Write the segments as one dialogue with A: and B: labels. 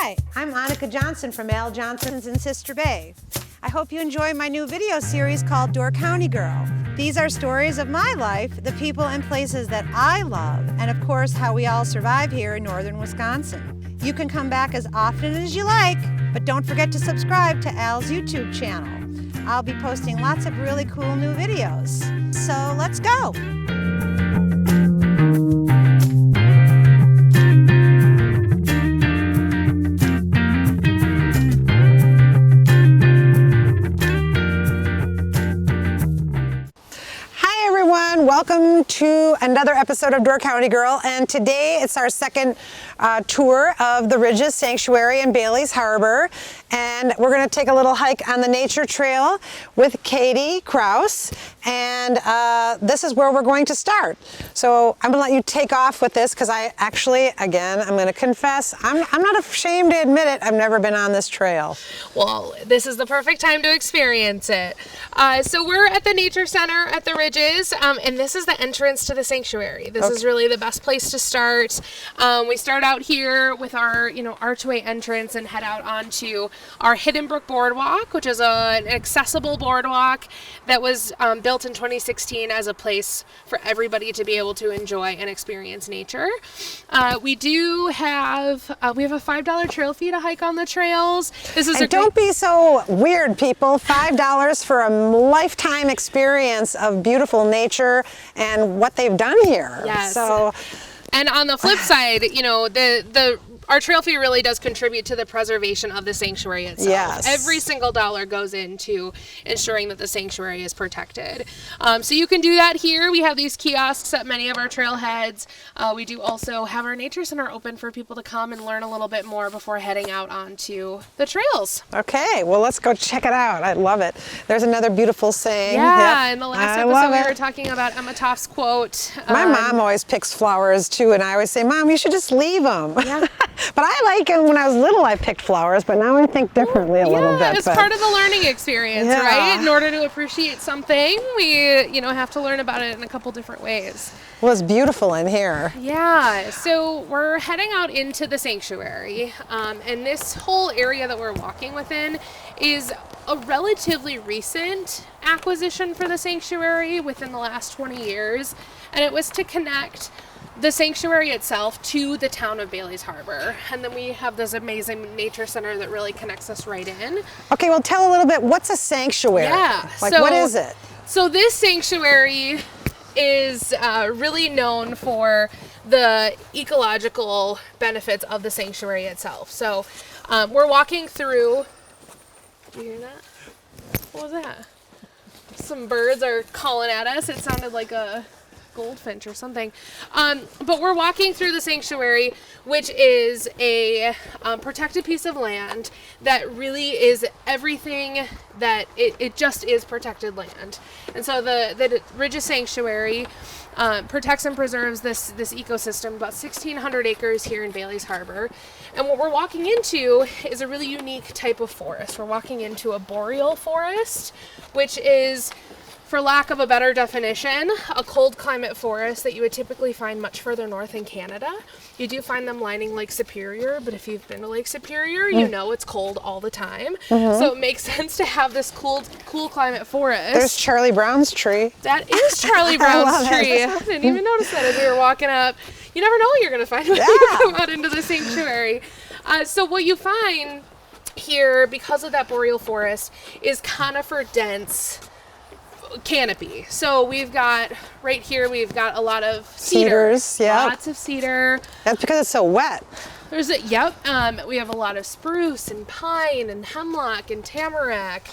A: Hi, I'm Annika Johnson from Al Johnson's in Sister Bay. I hope you enjoy my new video series called Door County Girl. These are stories of my life, the people and places that I love, and of course how we all survive here in northern Wisconsin. You can come back as often as you like, but don't forget to subscribe to Al's YouTube channel. I'll be posting lots of really cool new videos. So let's go! Welcome to another episode of Door County Girl, and today it's our second tour of the Ridges Sanctuary in Bailey's Harbor, and we're going to take a little hike on the nature trail with Katie Krouse, and this is where we're going to start. So I'm going to let you take off with this because I actually, again, I'm going to confess, I'm not ashamed to admit it, I've never been on this trail.
B: Well, this is the perfect time to experience it. So we're at the Nature Center at the Ridges, and this is the entrance to the sanctuary. This is really the best place to start. We start out here with our, archway entrance and head out onto our Hidden Brook Boardwalk, which is an accessible boardwalk that was built in 2016 as a place for everybody to be able to enjoy and experience nature. We do have a $5 trail fee to hike on the trails. This is
A: don't be so weird, people. $5 for a lifetime experience of beautiful nature and what they've done here.
B: Yes.
A: So,
B: and on the flip side, our trail fee really does contribute to the preservation of the sanctuary itself.
A: Yes.
B: Every single dollar goes into ensuring that the sanctuary is protected. So you can do that here. We have these kiosks at many of our trailheads. We do also have our nature center open for people to come and learn a little bit more before heading out onto the trails.
A: Okay, well, let's go check it out. I love it. There's another beautiful saying.
B: Yeah, in the last episode we were talking about Emma Toff's quote.
A: My mom always picks flowers too, and I always say, Mom, you should just leave them. Yeah. But I like it. When I was little, I picked flowers, but now I think differently a little bit.
B: It's part of the learning experience, right? In order to appreciate something, we, have to learn about it in a couple different ways.
A: Well, it's beautiful in here.
B: Yeah, so we're heading out into the sanctuary, and this whole area that we're walking within is a relatively recent acquisition for the sanctuary within the last 20 years, and it was to connect the sanctuary itself to the town of Bailey's Harbor. And then we have this amazing nature center that really connects us right in.
A: Okay, well, tell a little bit, what's a sanctuary?
B: Yeah.
A: What is it?
B: So this sanctuary is really known for the ecological benefits of the sanctuary itself. So we're walking through, you hear that? What was that? Some birds are calling at us. It sounded like a goldfinch or something. But we're walking through the sanctuary, which is a protected piece of land that really is everything that it just is protected land. And so the Ridges Sanctuary protects and preserves this ecosystem, about 1,600 acres here in Bailey's Harbor. And what we're walking into is a really unique type of forest. We're walking into a boreal forest, which is, for lack of a better definition, a cold climate forest that you would typically find much further north in Canada. You do find them lining Lake Superior, but if you've been to Lake Superior, you know it's cold all the time. So it makes sense to have this cool climate forest.
A: There's Charlie Brown's tree.
B: That is Charlie Brown's tree. I didn't even notice that as we were walking up. You never know what you're going to find when you come out into the sanctuary. So what you find here, because of that boreal forest, is conifer dense canopy. So we've got right here, we've got a lot of
A: cedars,
B: lots of cedar.
A: That's because it's so wet.
B: We have a lot of spruce and pine and hemlock and tamarack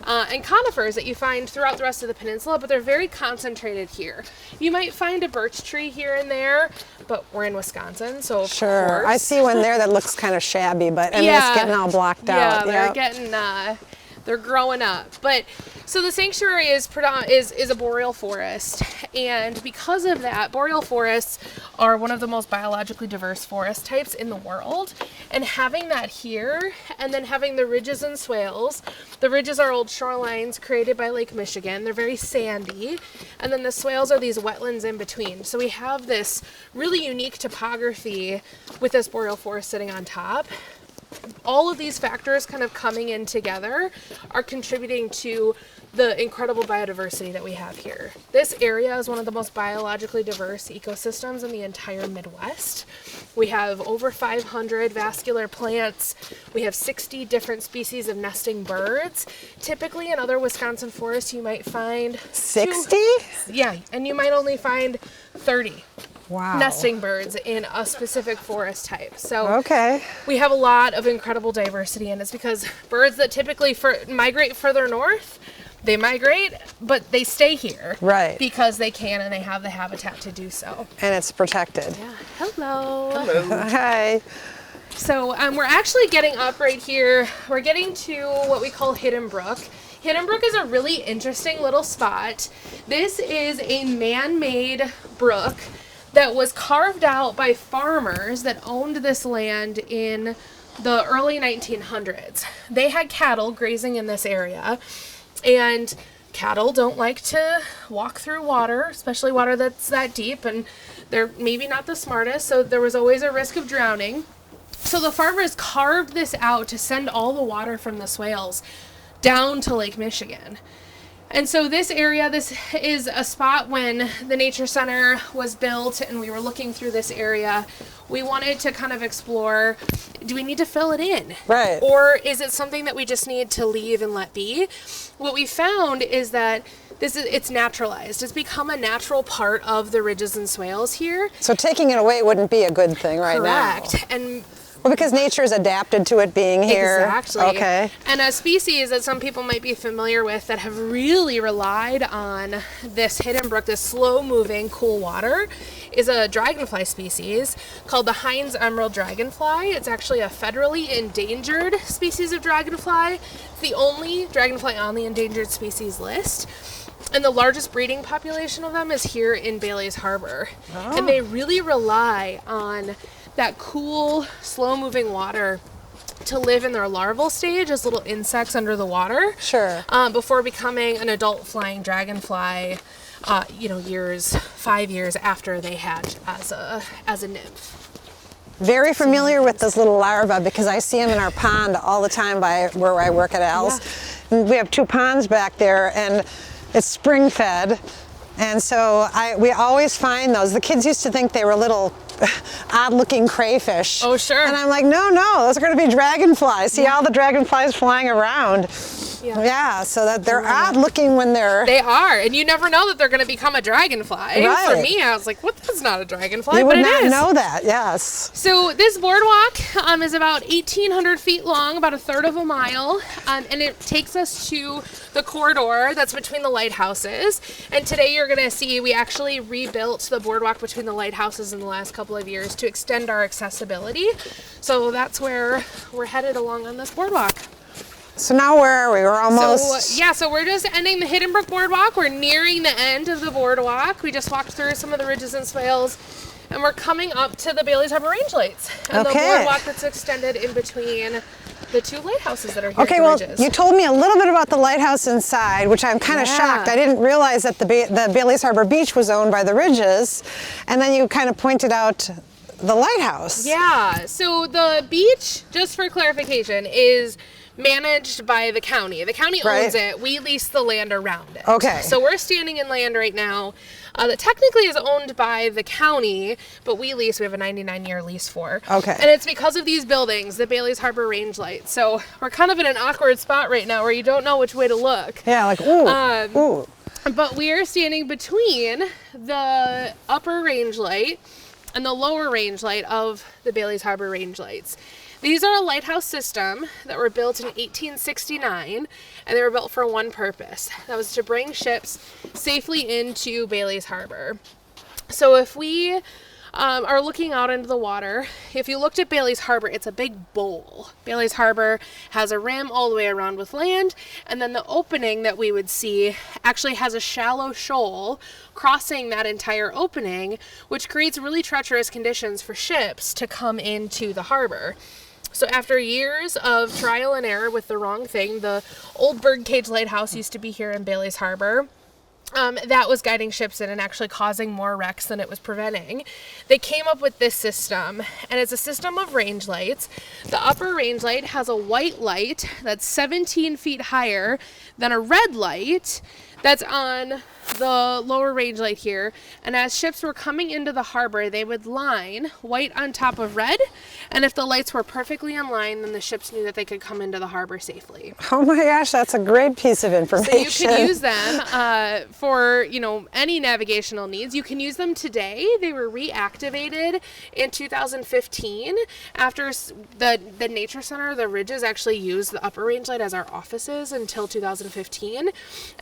B: and conifers that you find throughout the rest of the peninsula, but they're very concentrated here. You might find a birch tree here and there, but we're in Wisconsin, so of course.
A: I see one there that looks kind of shabby, but it's getting all blocked out.
B: Yeah, they're growing up. But so the sanctuary is a boreal forest, and because of that, boreal forests are one of the most biologically diverse forest types in the world. And having that here, and then having the ridges and swales. The ridges are old shorelines created by Lake Michigan. They're very sandy, and then the swales are these wetlands in between. So we have this really unique topography with this boreal forest sitting on top. all of these factors kind of coming in together are contributing to the incredible biodiversity that we have here. This area is one of the most biologically diverse ecosystems in the entire Midwest. We have over 500 vascular plants. We have 60 different species of nesting birds. Typically in other Wisconsin forests you might find
A: 60?
B: Yeah, and you might only find 30
A: Wow.
B: nesting birds in a specific forest type. So
A: Okay.
B: we have a lot of incredible diversity, and it's because birds that typically migrate further north, they migrate, but they stay here.
A: Right.
B: Because they can and they have the habitat to do so.
A: And it's protected.
B: Yeah. Hello.
A: Hi.
B: So we're actually getting up right here. We're getting to what we call Hidden Brook. Hidden Brook is a really interesting little spot. This is a man-made brook that was carved out by farmers that owned this land in the early 1900s. They had cattle grazing in this area, and cattle don't like to walk through water, especially water that's that deep, and they're maybe not the smartest, so there was always a risk of drowning. So the farmers carved this out to send all the water from the swales down to Lake Michigan. And so this area, this is a spot when the Nature Center was built and we were looking through this area, we wanted to kind of explore, do we need to fill it in?
A: Right.
B: Or is it something that we just need to leave and let be? What we found is that it's naturalized. It's become a natural part of the ridges and swales here.
A: So taking it away wouldn't be a good thing right now.
B: Correct. And
A: Well, because nature's adapted to it being here.
B: exactly.
A: Okay.
B: And a species that some people might be familiar with that have really relied on this hidden brook, this slow-moving, cool water, is a dragonfly species called the Hines emerald dragonfly. It's actually a federally endangered species of dragonfly. It's the only dragonfly on the endangered species list. And the largest breeding population of them is here in Bailey's Harbor.
A: Oh.
B: And they really rely on that cool, slow-moving water to live in their larval stage as little insects under the water.
A: Sure.
B: Before becoming an adult flying dragonfly, 5 years after they hatch as a nymph.
A: Very familiar with those little larvae because I see them in our pond all the time by where I work at Al's.
B: Yeah.
A: And we have 2 ponds back there, and it's spring fed. And so we always find those. The kids used to think they were little odd-looking crayfish.
B: Oh, sure.
A: And I'm like, no, those are going to be dragonflies. See all the dragonflies flying around. Yeah, so that they're odd-looking when they're...
B: They are, and you never know that they're going to become a dragonfly.
A: Right.
B: For me, I was like, what? That's not a dragonfly,
A: You
B: but
A: would
B: it
A: not
B: is.
A: know that, yes.
B: So this boardwalk is about 1,800 feet long, about a third of a mile, and it takes us to the corridor that's between the lighthouses. And today you're going to see we actually rebuilt the boardwalk between the lighthouses in the last couple of years to extend our accessibility. So that's where we're headed along on this boardwalk.
A: So now where are we? We're almost...
B: So we're just ending the Hidden Brook Boardwalk. We're nearing the end of the boardwalk. We just walked through some of the ridges and swales, and we're coming up to the Bailey's Harbor Range Lights and the boardwalk that's extended in between the 2 lighthouses that are here.
A: Okay, well, you told me a little bit about the lighthouse inside, which I'm kind of shocked. I didn't realize that the Bailey's Harbor Beach was owned by the Ridges, and then you kind of pointed out the lighthouse.
B: Yeah, so the beach, just for clarification, is managed by the county. The county owns it. We lease the land around it.
A: Okay.
B: So we're standing in land right now that technically is owned by the county, but we have a 99-year lease for.
A: Okay.
B: And it's because of these buildings, the Bailey's Harbor Range Lights. So we're kind of in an awkward spot right now where you don't know which way to look.
A: Yeah, like, ooh.
B: But we are standing between the upper range light and the lower range light of the Bailey's Harbor Range Lights. These are a lighthouse system that were built in 1869, and they were built for one purpose. That was to bring ships safely into Bailey's Harbor. So if we are looking out into the water, if you looked at Bailey's Harbor, it's a big bowl. Bailey's Harbor has a rim all the way around with land, and then the opening that we would see actually has a shallow shoal crossing that entire opening, which creates really treacherous conditions for ships to come into the harbor. So after years of trial and error with the wrong thing, the old birdcage lighthouse used to be here in Bailey's Harbor. that was guiding ships in and actually causing more wrecks than it was preventing. They came up with this system, and it's a system of range lights. The upper range light has a white light that's 17 feet higher than a red light that's on the lower range light here. And as ships were coming into the harbor, they would line white on top of red. And if the lights were perfectly in line, then the ships knew that they could come into the harbor safely.
A: Oh my gosh, that's a great piece of information.
B: So you could use them for, any navigational needs. You can use them today. They were reactivated in 2015 after the Nature Center, the Ridges, actually used the upper range light as our offices until 2015.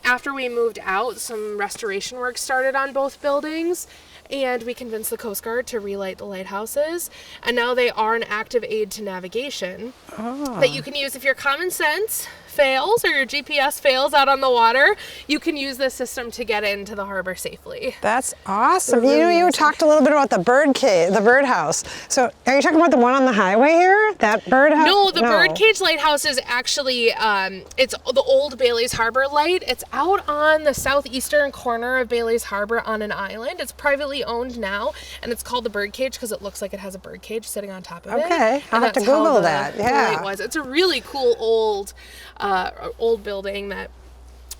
B: After we moved out, some restoration work started on both buildings, and we convinced the Coast Guard to relight the lighthouses, and now they are an active aid to navigation that you can use if your common sense fails or your GPS fails out on the water. You can use this system to get into the harbor safely.
A: That's awesome.
B: Really
A: You talked a little bit about the birdhouse. So are you talking about the one on the highway here? That birdhouse?
B: No, the birdcage lighthouse is actually, it's the old Bailey's Harbor light. It's out on the southeastern corner of Bailey's Harbor on an island. It's privately owned now, and it's called the birdcage because it looks like it has a birdcage sitting on top of it.
A: Okay, I'll have to Google that. Yeah.
B: Light was. It's a really cool old building that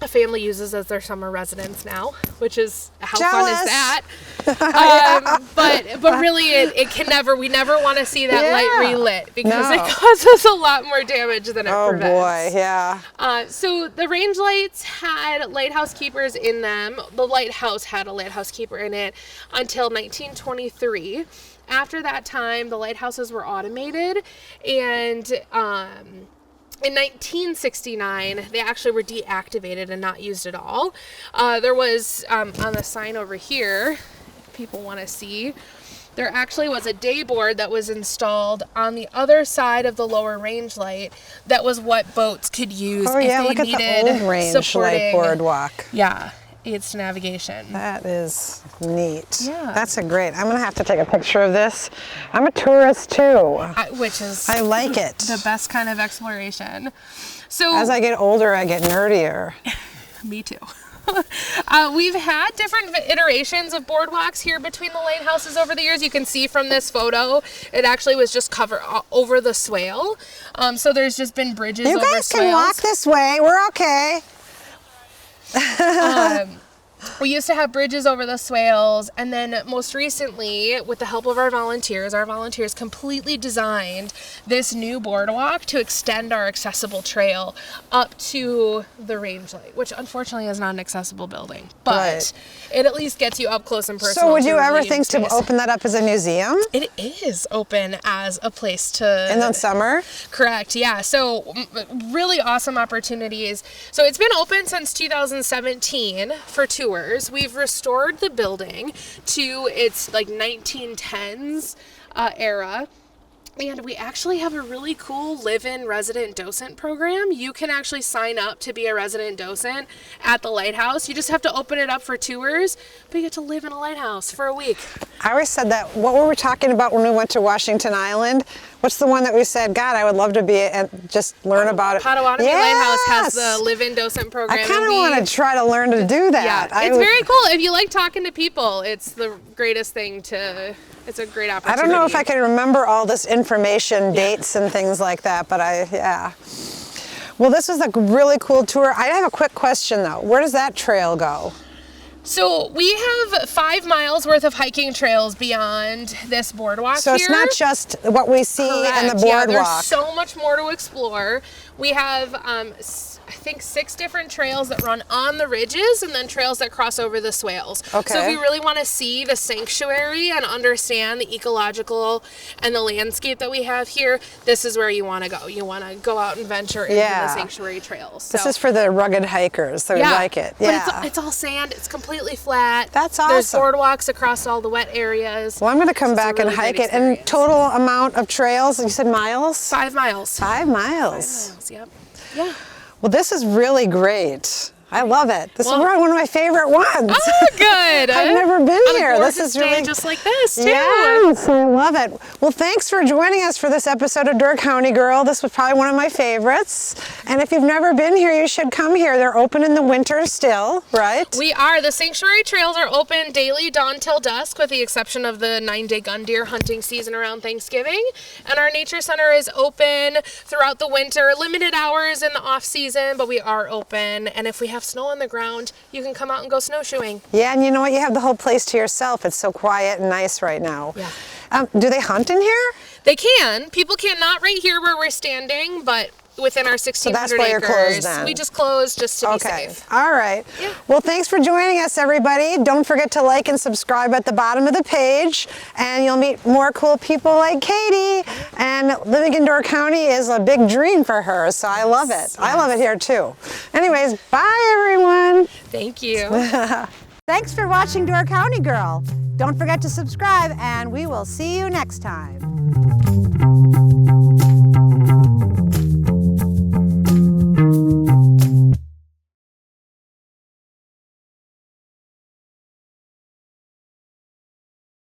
B: a family uses as their summer residence now, which is how fun is that? But really, we never want to see that light relit because it causes a lot more damage than it prevents.
A: Oh boy, yeah.
B: So the range lights had lighthouse keepers in them. The lighthouse had a lighthouse keeper in it until 1923. After that time, the lighthouses were automated, and in 1969, they actually were deactivated and not used at all. There was, on the sign over here, if people want to see, there actually was a day board that was installed on the other side of the lower range light. That was what boats could use if they
A: look
B: needed
A: at the old range light boardwalk.
B: Yeah, aids to navigation.
A: That is neat.
B: Yeah.
A: That's I'm going to have to take a picture of this. I'm a tourist too.
B: Which is
A: I like it.
B: The best kind of exploration. So
A: as I get older, I get nerdier.
B: Me too. We've had different iterations of boardwalks here between the lighthouses over the years. You can see from this photo, it actually was just covered over the swale. So there's just been bridges over swales.
A: You guys can walk this way. We're okay.
B: We used to have bridges over the swales, and then most recently, with the help of our volunteers completely designed this new boardwalk to extend our accessible trail up to the range light, which unfortunately is not an accessible building, but it at least gets you up close and personal.
A: So would you ever think to open that up as a museum?
B: It is open as a place to...
A: In the summer?
B: Correct, yeah. So really awesome opportunities. So it's been open since 2017 for tours. We've restored the building to its 1910s era. And we actually have a really cool live-in resident docent program. You can actually sign up to be a resident docent at the lighthouse. You just have to open it up for tours, but you get to live in a lighthouse for a week.
A: I always said that. What were we talking about when we went to Washington Island? What's the one that we said, God, I would love to be and just learn about it.
B: Potawatomi Lighthouse has the live-in docent program.
A: I kind of want to try to learn to do that.
B: Yeah, it's very cool. If you like talking to people, it's the greatest thing to... It's a great opportunity.
A: I don't know if I can remember all this information, dates and things like that, but Well, this was a really cool tour. I have a quick question though. Where does that trail go?
B: So we have 5 miles worth of hiking trails beyond this boardwalk
A: So it's not just what we see in the boardwalk.
B: Yeah, there's so much more to explore. We have, I think, 6 different trails that run on the ridges and then trails that cross over the swales.
A: Okay.
B: So if you really want to see the sanctuary and understand the ecological and the landscape that we have here, this is where you want to go. You want to go out and venture into the sanctuary trails. So,
A: this is for the rugged hikers that like it. Yeah.
B: But it's all sand. It's completely flat.
A: That's awesome.
B: There's boardwalks across all the wet areas.
A: Well, I'm going to come back and hike it. And total amount of trails, you said miles?
B: 5 miles.
A: 5 miles.
B: 5 miles, yep. Yeah.
A: Well, this is really great. I love it. This is one of my favorite ones.
B: Oh, good.
A: I've never been here.
B: This is really just like this too.
A: Yes, I love it. Well, thanks for joining us for this episode of Door County Girl. This was probably one of my favorites. And if you've never been here, you should come here. They're open in the winter still, right?
B: We are. The sanctuary trails are open daily, dawn till dusk, with the exception of the 9-day gun deer hunting season around Thanksgiving. And our nature center is open throughout the winter, limited hours in the off season, but we are open. And if we have snow on the ground, you can come out and go snowshoeing.
A: Yeah, and you know what? You have the whole place to yourself. It's so quiet and nice right now.
B: Yeah.
A: Do they hunt in here?
B: They can. People cannot right here where we're standing, but within our 1,600
A: that's why you're
B: acres,
A: closed then.
B: we just closed just to be
A: Okay.
B: safe.
A: All right.
B: Yeah.
A: Well, thanks for joining us, everybody. Don't forget to like and subscribe at the bottom of the page, and you'll meet more cool people like Katie. And living in Door County is a big dream for her, so I love it.
B: Yes.
A: I love it here too. Anyways, bye everyone.
B: Thank you.
A: Thanks for watching Door County Girl. Don't forget to subscribe, and we will see you next time.